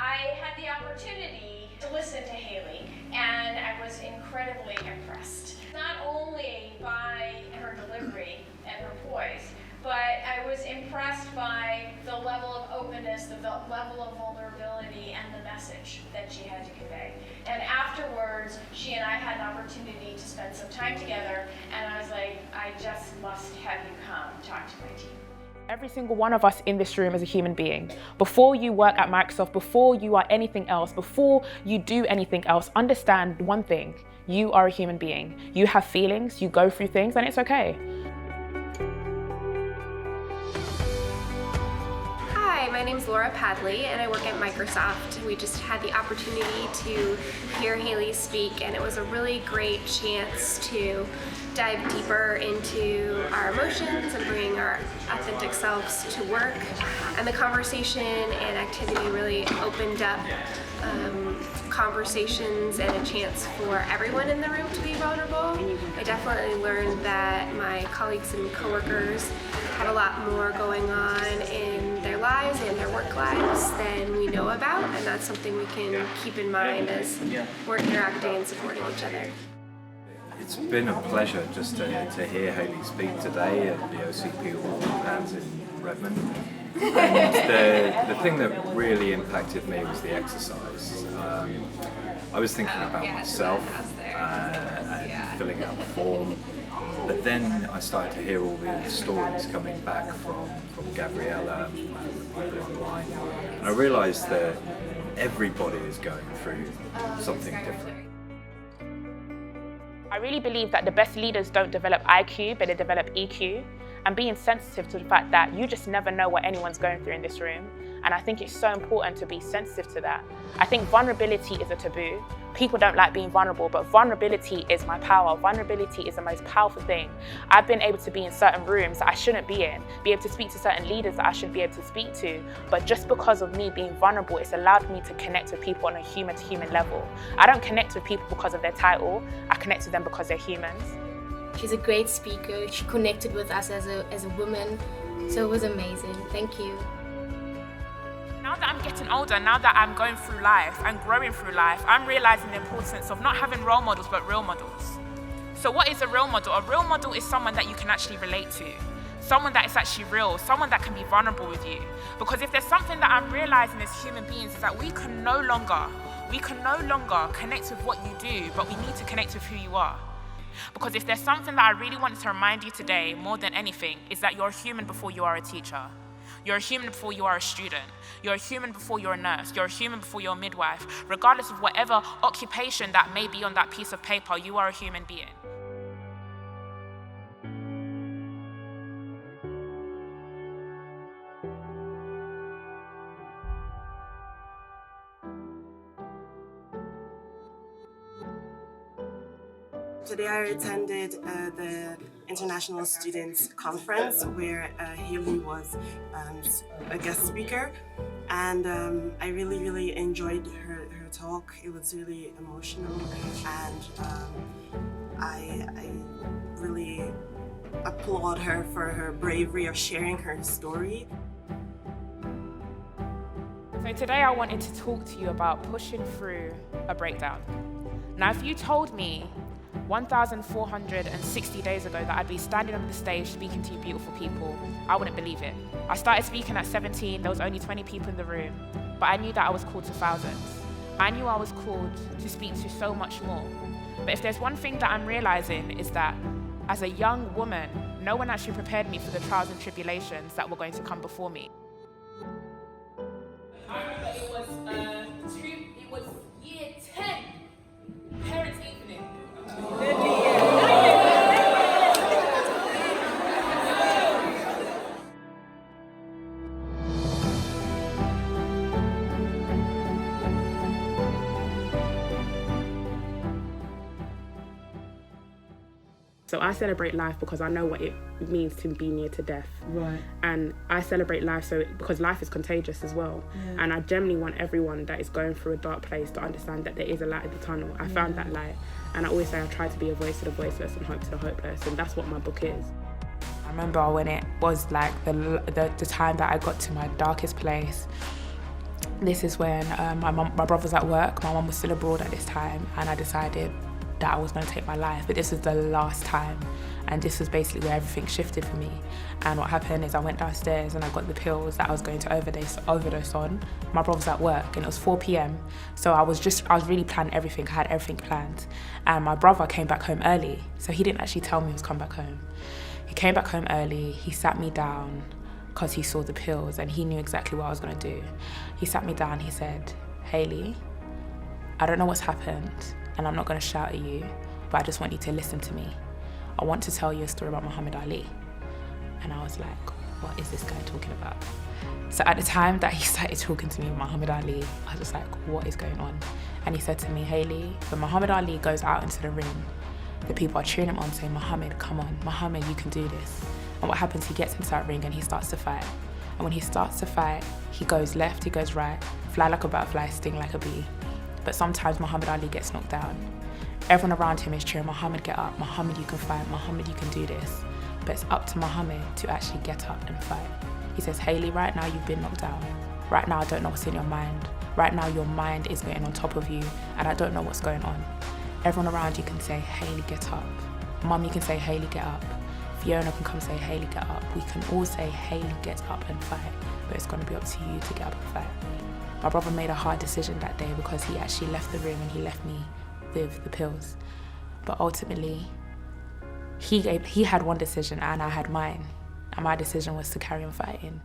I had the opportunity to listen to Hayley, and I was incredibly impressed. Not only by her delivery and her poise, but I was impressed by the level of openness, the level of vulnerability, and the message that she had to convey. And afterwards, she and I had an opportunity to spend some time together, and I was like, I just must have you come talk to my team. Every single one of us in this room is a human being. Before you work at Microsoft, before you are anything else, before you do anything else, understand one thing: you are a human being. You have feelings, you go through things, and it's okay. Hi, my name's Laura Padley and I work at Microsoft. We just had the opportunity to hear Hayley speak, and it was a really great chance to dive deeper into our emotions and bring our authentic selves to work. And the conversation and activity really opened up conversations and a chance for everyone in the room to be vulnerable. I definitely learned that my colleagues and coworkers had a lot more going on in their lives and their work lives than we know about, and that's something we can keep in mind as we're interacting and supporting each other. It's been a pleasure just to hear Hayley speak today at the OCP Hall and in Redmond. And the thing that really impacted me was the exercise. I was thinking about myself and filling out the form, but then I started to hear all the stories coming back from Gabriella, people online, and I realised that everybody is going through something different. I really believe that the best leaders don't develop IQ, but they develop EQ, and being sensitive to the fact that you just never know what anyone's going through in this room. And I think it's so important to be sensitive to that. I think vulnerability is a taboo. People don't like being vulnerable, but vulnerability is my power. Vulnerability is the most powerful thing. I've been able to be in certain rooms that I shouldn't be in, be able to speak to certain leaders that I shouldn't be able to speak to, but just because of me being vulnerable, it's allowed me to connect with people on a human-to-human level. I don't connect with people because of their title, I connect with them because they're humans. She's a great speaker. She connected with us as a woman, so it was amazing. Thank you. Now that I'm getting older, now that I'm going through life and growing through life, I'm realizing the importance of not having role models, but real models. So what is a real model? A real model is someone that you can actually relate to, someone that is actually real, someone that can be vulnerable with you. Because if there's something that I'm realizing as human beings is that we can no longer connect with what you do, but we need to connect with who you are. Because if there's something that I really wanted to remind you today, more than anything, is that you're a human before you are a teacher. You're a human before you are a student. You're a human before you're a nurse. You're a human before you're a midwife. Regardless of whatever occupation that may be on that piece of paper, you are a human being. Today I attended the International Students Conference where Hayley was a guest speaker, and I really enjoyed her talk. It was really emotional, and I really applaud her for her bravery of sharing her story. So today I wanted to talk to you about pushing through a breakdown. Now, if you told me 1,460 days ago that I'd be standing on the stage speaking to you beautiful people, I wouldn't believe it. I started speaking at 17, there was only 20 people in the room, but I knew that I was called to thousands. I knew I was called to speak to so much more. But if there's one thing that I'm realizing is that as a young woman, no one actually prepared me for the trials and tribulations that were going to come before me. I remember it was year 10, parents' evening. So I celebrate life because I know what it means to be near to death. Right. And I celebrate life because life is contagious as well. Yeah. And I generally want everyone that is going through a dark place to understand that there is a light at the tunnel. I found that light. And I always say I try to be a voice to the voiceless and hope to the hopeless. And that's what my book is. I remember when it was like the time that I got to my darkest place. this is when my brother was at work, my mum was still abroad at this time, and I decided that I was going to take my life, but this was the last time, and this was basically where everything shifted for me. And what happened is I went downstairs and I got the pills that I was going to overdose on. My brother was at work and it was 4 p.m, so I was really planning everything. I had everything planned, and my brother came back home early, so he didn't actually tell me he was coming back home. He came back home early, he sat me down because he saw the pills and he knew exactly what I was going to do. He sat me down, he said, "Hayley, I don't know what's happened, and I'm not going to shout at you, but I just want you to listen to me. I want to tell you a story about Muhammad Ali." And I was like, what is this guy talking about? So at the time that he started talking to me about Muhammad Ali, I was just like, what is going on? And he said to me, "Hayley, when Muhammad Ali goes out into the ring, the people are cheering him on, saying, 'Muhammad, come on, Muhammad, you can do this.' And what happens, he gets into that ring and he starts to fight. And when he starts to fight, he goes left, he goes right, fly like a butterfly, sting like a bee. But sometimes Muhammad Ali gets knocked down. Everyone around him is cheering, 'Muhammad, get up. Muhammad, you can fight. Muhammad, you can do this.' But it's up to Muhammad to actually get up and fight. He says, 'Hayley, right now you've been knocked down. Right now I don't know what's in your mind. Right now your mind is getting on top of you and I don't know what's going on. Everyone around you can say, "Hayley, get up." Mum, you can say, "Hayley, get up." Fiona can come say, "Hayley, get up." We can all say, "Hayley, get up and fight." But it's going to be up to you to get up and fight. My brother made a hard decision that day because he actually left the room and he left me with the pills. But ultimately, he had one decision and I had mine. And my decision was to carry on fighting.